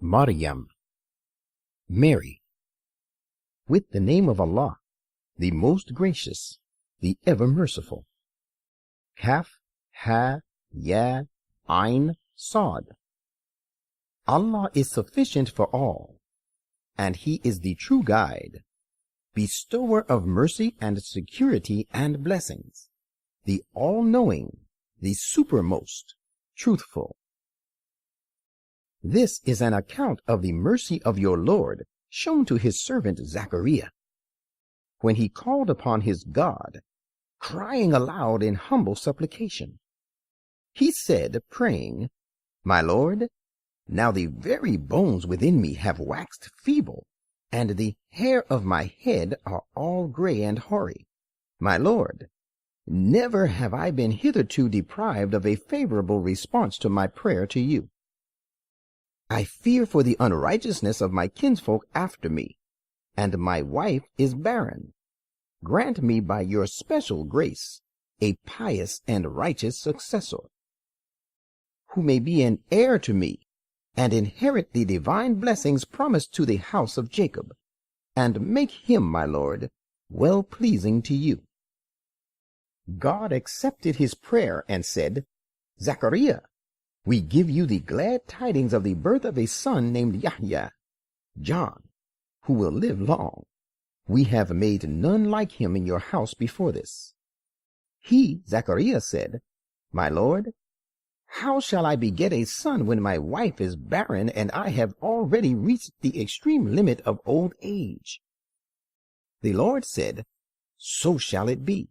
Maryam, Mary. With the name of Allah, the most gracious, the ever merciful. Kaf, Ha, Ya, Ain, Sad. Allah is sufficient for all, and He is the true guide, bestower of mercy and security and blessings, the all-knowing, the supermost, truthful. This is an account of the mercy of your Lord shown to his servant Zechariah, when he called upon his God, crying aloud in humble supplication. He said, praying, My Lord, now the very bones within me have waxed feeble, and the hair of my head are all gray and hoary. My Lord, never have I been hitherto deprived of a favorable response to my prayer to you. I fear for the unrighteousness of my kinsfolk after me, and my wife is barren. Grant me by your special grace a pious and righteous successor, who may be an heir to me and inherit the divine blessings promised to the house of Jacob, and make him, my Lord, well-pleasing to you. God accepted his prayer and said, Zechariah, we give you the glad tidings of the birth of a son named Yahya, John, who will live long. We have made none like him in your house before this. He, Zechariah, said, My Lord, how shall I beget a son when my wife is barren and I have already reached the extreme limit of old age? The Lord said, So shall it be.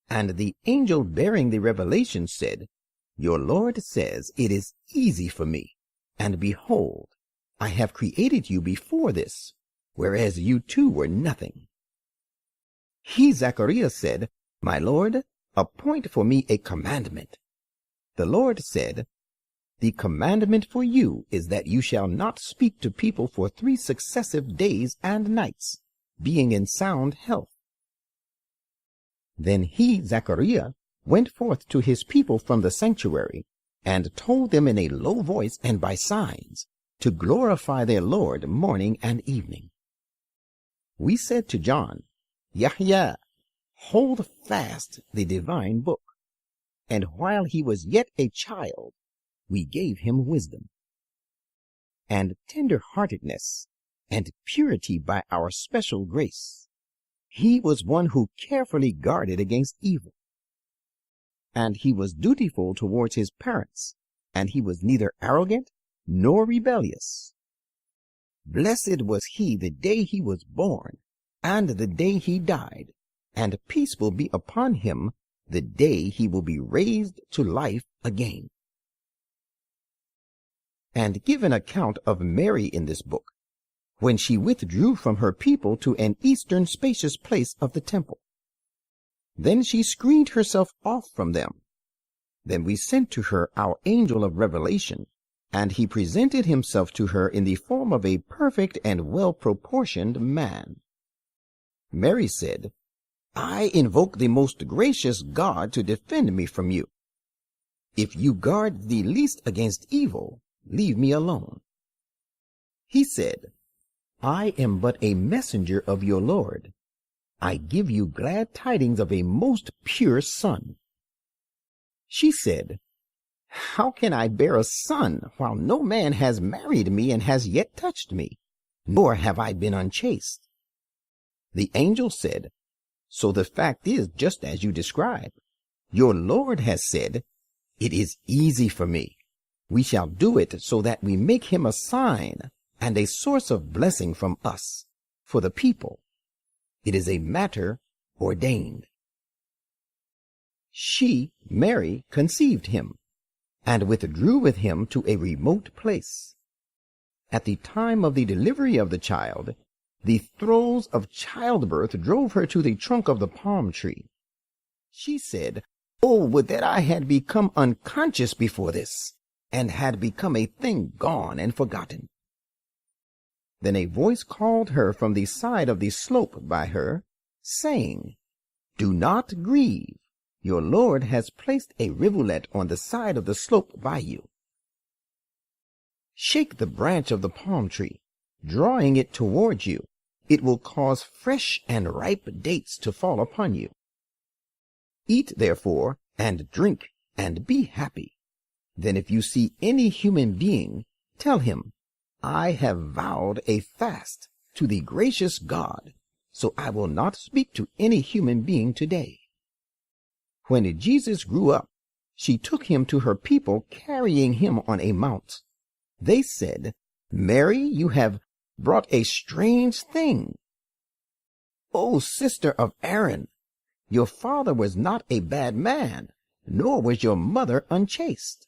And the angel bearing the revelation said, Your Lord says, It is easy for me, and behold, I have created you before this, whereas you too were nothing. He, Zechariah, said, My Lord, appoint for me a commandment. The Lord said, The commandment for you is that you shall not speak to people for 3 successive days and nights, being in sound health. Then he, Zechariah, went forth to his people from the sanctuary, and told them in a low voice and by signs, to glorify their Lord morning and evening. We said to John, Yahya, hold fast the divine book. And while he was yet a child, we gave him wisdom, and tender-heartedness, and purity by our special grace. He was one who carefully guarded against evil. And he was dutiful towards his parents, and he was neither arrogant nor rebellious. Blessed was he the day he was born, and the day he died, and peace will be upon him the day he will be raised to life again. And give an account of Mary in this book, when she withdrew from her people to an eastern spacious place of the temple. Then she screened herself off from them. Then we sent to her our angel of revelation, and he presented himself to her in the form of a perfect and well-proportioned man. Mary said, I invoke the most gracious God to defend me from you. If you guard the least against evil, leave me alone. He said, I am but a messenger of your Lord. I give you glad tidings of a most pure son. She said, How can I bear a son while no man has married me and has yet touched me, nor have I been unchaste? The angel said, So the fact is just as you describe. Your Lord has said, It is easy for me. We shall do it so that we make him a sign and a source of blessing from us, for the people. It is a matter ordained. She, Mary, conceived him, and withdrew with him to a remote place. At the time of the delivery of the child, the throes of childbirth drove her to the trunk of the palm tree. She said, Oh, would that I had become unconscious before this, and had become a thing gone and forgotten. Then a voice called her from the side of the slope by her, saying, Do not grieve. Your Lord has placed a rivulet on the side of the slope by you. Shake the branch of the palm tree, drawing it towards you. It will cause fresh and ripe dates to fall upon you. Eat, therefore, and drink, and be happy. Then if you see any human being, tell him, I have vowed a fast to the gracious God, so I will not speak to any human being today. When Jesus grew up, she took him to her people, carrying him on a mount. They said, Mary, you have brought a strange thing. O sister of Aaron, your father was not a bad man, nor was your mother unchaste.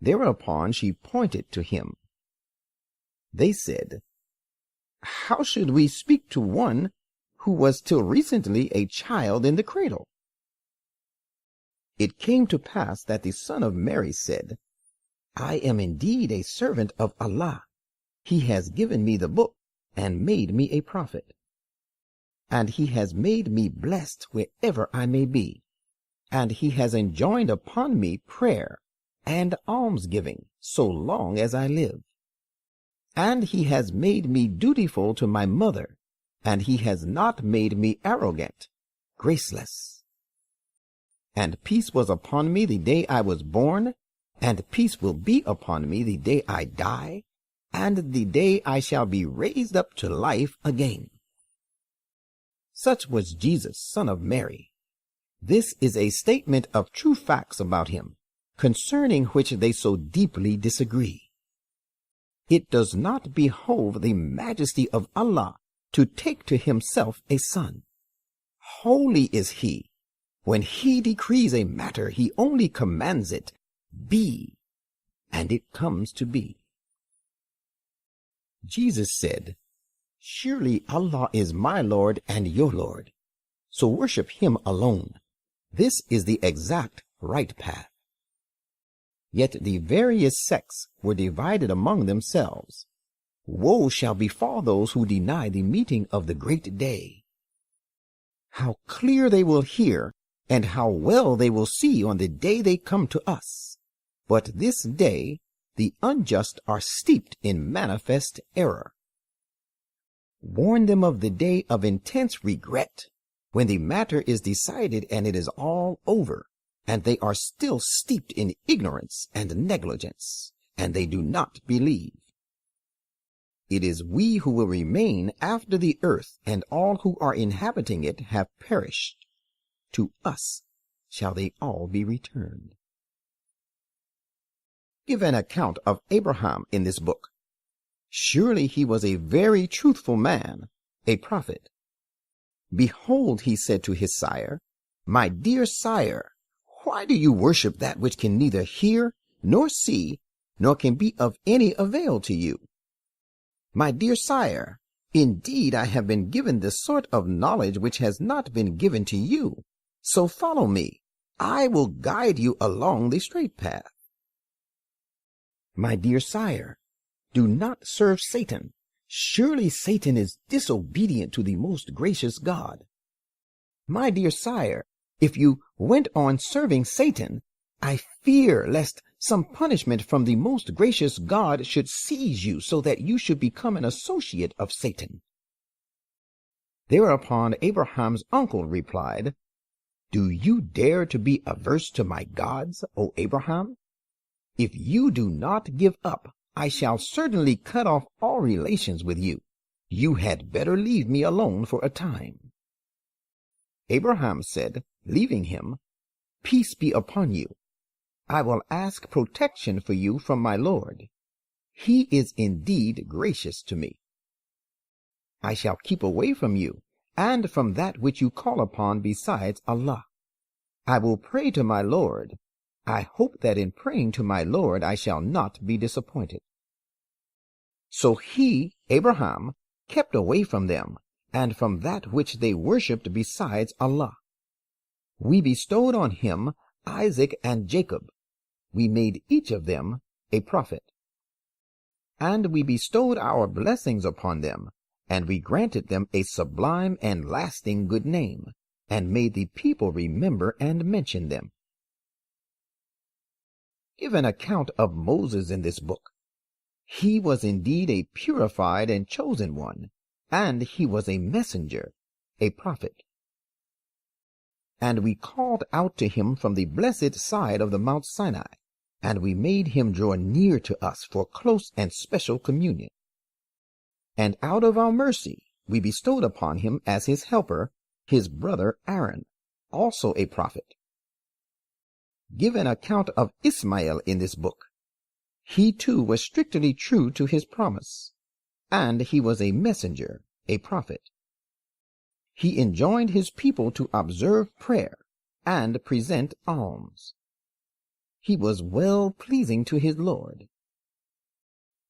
Thereupon she pointed to him. They said, How should we speak to one who was till recently a child in the cradle? It came to pass that the son of Mary said, I am indeed a servant of Allah. He has given me the book and made me a prophet. And he has made me blessed wherever I may be. And he has enjoined upon me prayer and almsgiving so long as I live. And he has made me dutiful to my mother, and he has not made me arrogant, graceless. And peace was upon me the day I was born, and peace will be upon me the day I die, and the day I shall be raised up to life again. Such was Jesus, son of Mary. This is a statement of true facts about him, concerning which they so deeply disagree. It does not behove the majesty of Allah to take to himself a son. Holy is he. When he decrees a matter, he only commands it, be, and it comes to be. Jesus said, Surely Allah is my Lord and your Lord, so worship him alone. This is the exact right path. Yet the various sects were divided among themselves. Woe shall befall those who deny the meeting of the great day. How clear they will hear, and how well they will see on the day they come to us. But this day the unjust are steeped in manifest error. Warn them of the day of intense regret, when the matter is decided and it is all over, and they are still steeped in ignorance and negligence, and they do not believe. It is we who will remain after the earth, and all who are inhabiting it have perished. To us shall they all be returned. Give an account of Abraham in this book. Surely he was a very truthful man, a prophet. Behold, he said to his sire, My dear sire, why do you worship that which can neither hear nor see, nor can be of any avail to you? My dear sire, indeed I have been given the sort of knowledge which has not been given to you. So follow me. I will guide you along the straight path. My dear sire, do not serve Satan. Surely Satan is disobedient to the most gracious God. My dear sire, if you went on serving Satan, I fear lest some punishment from the most gracious God should seize you so that you should become an associate of Satan. Thereupon Abraham's uncle replied, Do you dare to be averse to my gods, O Abraham? If you do not give up, I shall certainly cut off all relations with you. You had better leave me alone for a time. Abraham said, leaving him, Peace be upon you. I will ask protection for you from my Lord. He is indeed gracious to me. I shall keep away from you, and from that which you call upon besides Allah. I will pray to my Lord. I hope that in praying to my Lord I shall not be disappointed. So he, Abraham, kept away from them, and from that which they worshipped besides Allah. We bestowed on him Isaac and Jacob. We made each of them a prophet. And we bestowed our blessings upon them, and we granted them a sublime and lasting good name, and made the people remember and mention them. give an account of Moses in this book. He was indeed a purified and chosen one, and he was a messenger, a prophet. And we called out to him from the blessed side of the Mount Sinai, and we made him draw near to us for close and special communion. And out of our mercy we bestowed upon him as his helper his brother Aaron, also a prophet. Give an account of Ismael in this book. He too was strictly true to his promise, and he was a messenger, a prophet. He enjoined his people to observe prayer and present alms. He was well pleasing to his Lord.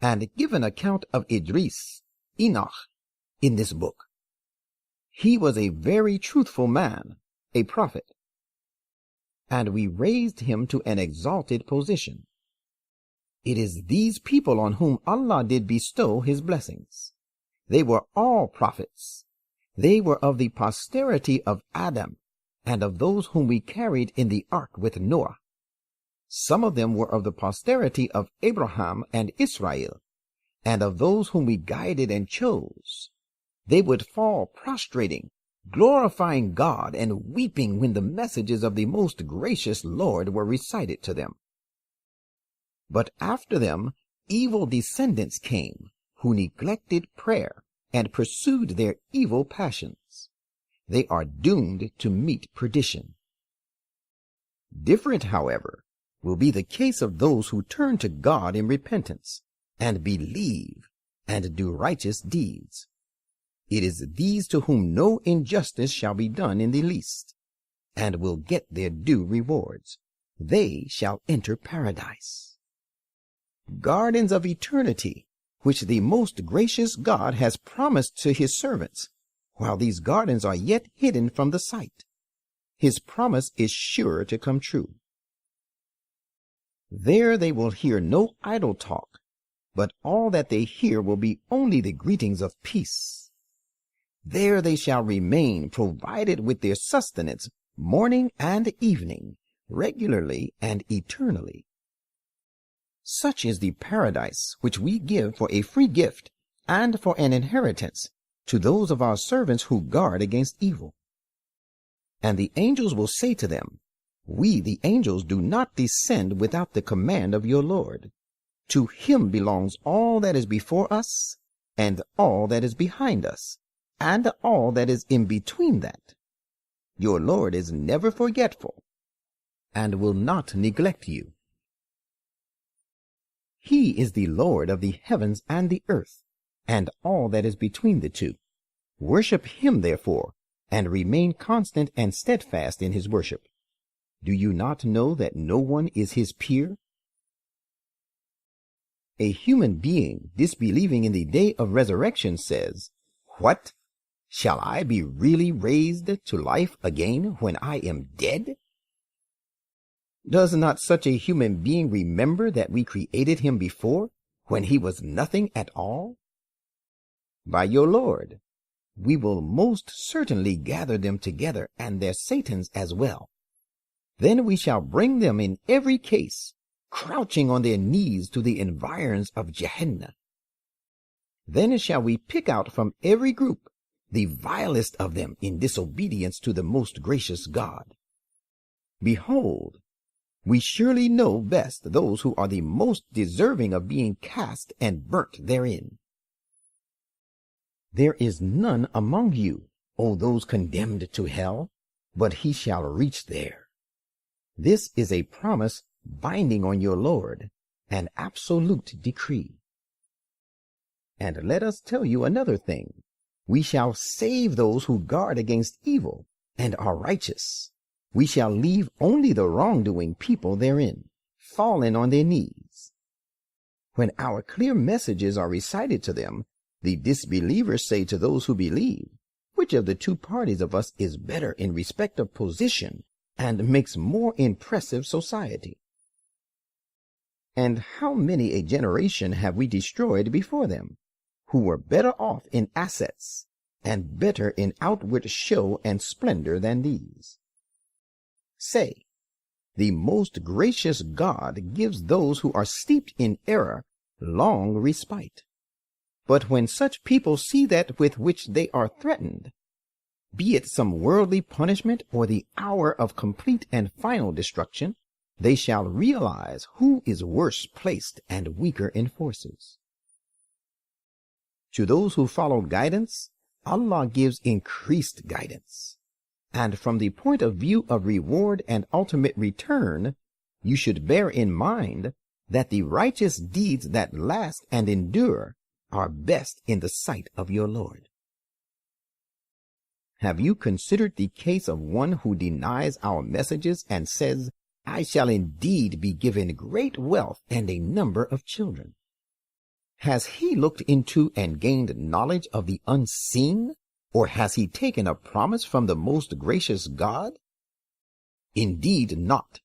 And give an account of Idris, Enoch, in this book. He was a very truthful man, a prophet, and we raised him to an exalted position. It is these people on whom Allah did bestow his blessings. They were all prophets. They were of the posterity of Adam, and of those whom we carried in the ark with Noah. Some of them were of the posterity of Abraham and Israel, and of those whom we guided and chose. They would fall prostrating, glorifying God and weeping when the messages of the most gracious Lord were recited to them. But after them evil descendants came, who neglected prayer and pursued their evil passions. They are doomed to meet perdition. Different, however, will be the case of those who turn to God in repentance, and believe, and do righteous deeds. It is these to whom no injustice shall be done in the least, and will get their due rewards. They shall enter paradise. Gardens of eternity, which the most gracious God has promised to his servants, while these gardens are yet hidden from the sight. His promise is sure to come true. There they will hear no idle talk, but all that they hear will be only the greetings of peace. There they shall remain, provided with their sustenance morning and evening, regularly and eternally. Such is the paradise which we give for a free gift and for an inheritance to those of our servants who guard against evil. And the angels will say to them, We, the angels, do not descend without the command of your Lord. To him belongs all that is before us, and all that is behind us, and all that is in between that. Your Lord is never forgetful, and will not neglect you. He is the Lord of the heavens and the earth, and all that is between the two. Worship him, therefore, and remain constant and steadfast in his worship. Do you not know that no one is his peer? A human being disbelieving in the day of resurrection says, What? Shall I be really raised to life again when I am dead? Does not such a human being remember that we created him before, when he was nothing at all? By your Lord, we will most certainly gather them together, and their satans as well. Then we shall bring them in every case, crouching on their knees to the environs of Gehenna. Then shall we pick out from every group the vilest of them in disobedience to the most gracious God. Behold, we surely know best those who are the most deserving of being cast and burnt therein. There is none among you, O those condemned to hell, but he shall reach there. This is a promise binding on your Lord, an absolute decree. And let us tell you another thing. We shall save those who guard against evil and are righteous. We shall leave only the wrongdoing people therein, fallen on their knees. When our clear messages are recited to them, the disbelievers say to those who believe, Which of the two parties of us is better in respect of position and makes more impressive society? And how many a generation have we destroyed before them, who were better off in assets and better in outward show and splendor than these? Say, the most gracious God gives those who are steeped in error long respite. But when such people see that with which they are threatened, be it some worldly punishment or the hour of complete and final destruction, they shall realize who is worse placed and weaker in forces. To those who follow guidance, Allah gives increased guidance. And from the point of view of reward and ultimate return, you should bear in mind that the righteous deeds that last and endure are best in the sight of your Lord. Have you considered the case of one who denies our messages and says, I shall indeed be given great wealth and a number of children? Has he looked into and gained knowledge of the unseen, or has he taken a promise from the most gracious God? Indeed not.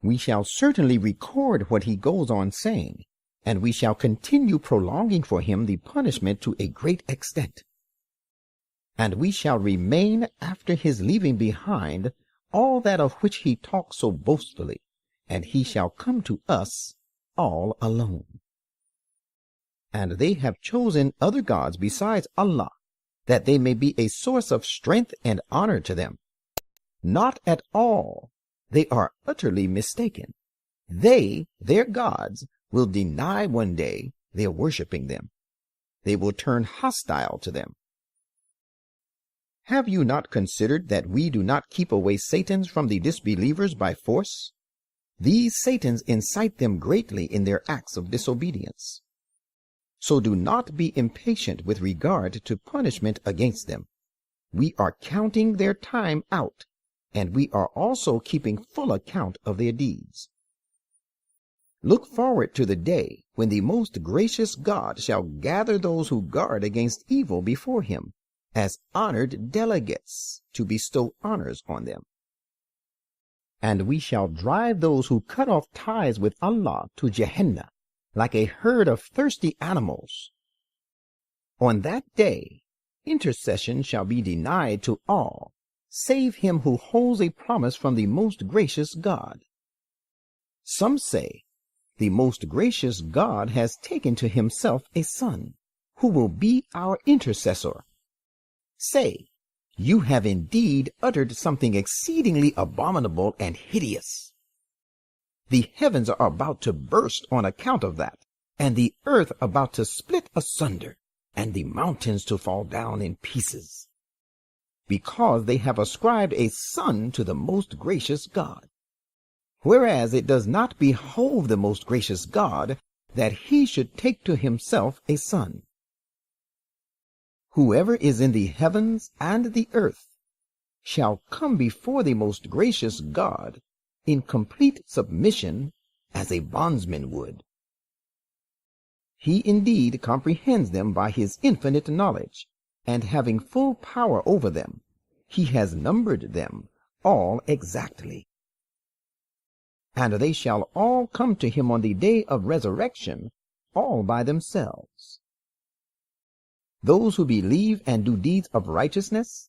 We shall certainly record what he goes on saying, and we shall continue prolonging for him the punishment to a great extent. And we shall remain after his leaving behind all that of which he talks so boastfully, and he shall come to us all alone. And they have chosen other gods besides Allah, that they may be a source of strength and honor to them. Not at all. They are utterly mistaken. They, their gods, will deny one day their worshipping them. They will turn hostile to them. Have you not considered that we do not keep away Satans from the disbelievers by force? These Satans incite them greatly in their acts of disobedience. So do not be impatient with regard to punishment against them. We are counting their time out, and we are also keeping full account of their deeds. Look forward to the day when the most gracious God shall gather those who guard against evil before him as honored delegates to bestow honors on them. And we shall drive those who cut off ties with Allah to Jahannam like a herd of thirsty animals. On that day, intercession shall be denied to all, save him who holds a promise from the most gracious God. Some say, the most gracious God has taken to himself a son, who will be our intercessor. Say, you have indeed uttered something exceedingly abominable and hideous. The heavens are about to burst on account of that, and the earth about to split asunder, and the mountains to fall down in pieces, because they have ascribed a son to the most gracious God, whereas it does not behove the most gracious God that he should take to himself a son. Whoever is in the heavens and the earth shall come before the most gracious God in complete submission as a bondsman would. He indeed comprehends them by his infinite knowledge, and having full power over them, he has numbered them all exactly. And they shall all come to him on the day of resurrection, all by themselves. Those who believe and do deeds of righteousness,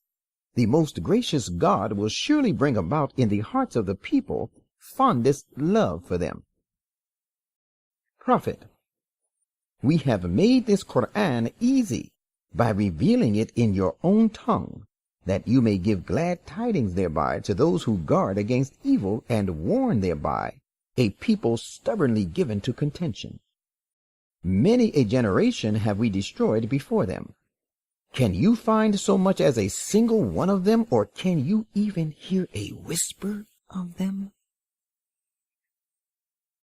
the most gracious God will surely bring about in the hearts of the people fondest love for them. Prophet, we have made this Quran easy by revealing it in your own tongue, that you may give glad tidings thereby to those who guard against evil and warn thereby a people stubbornly given to contention. Many a generation have we destroyed before them. Can you find so much as a single one of them, or can you even hear a whisper of them?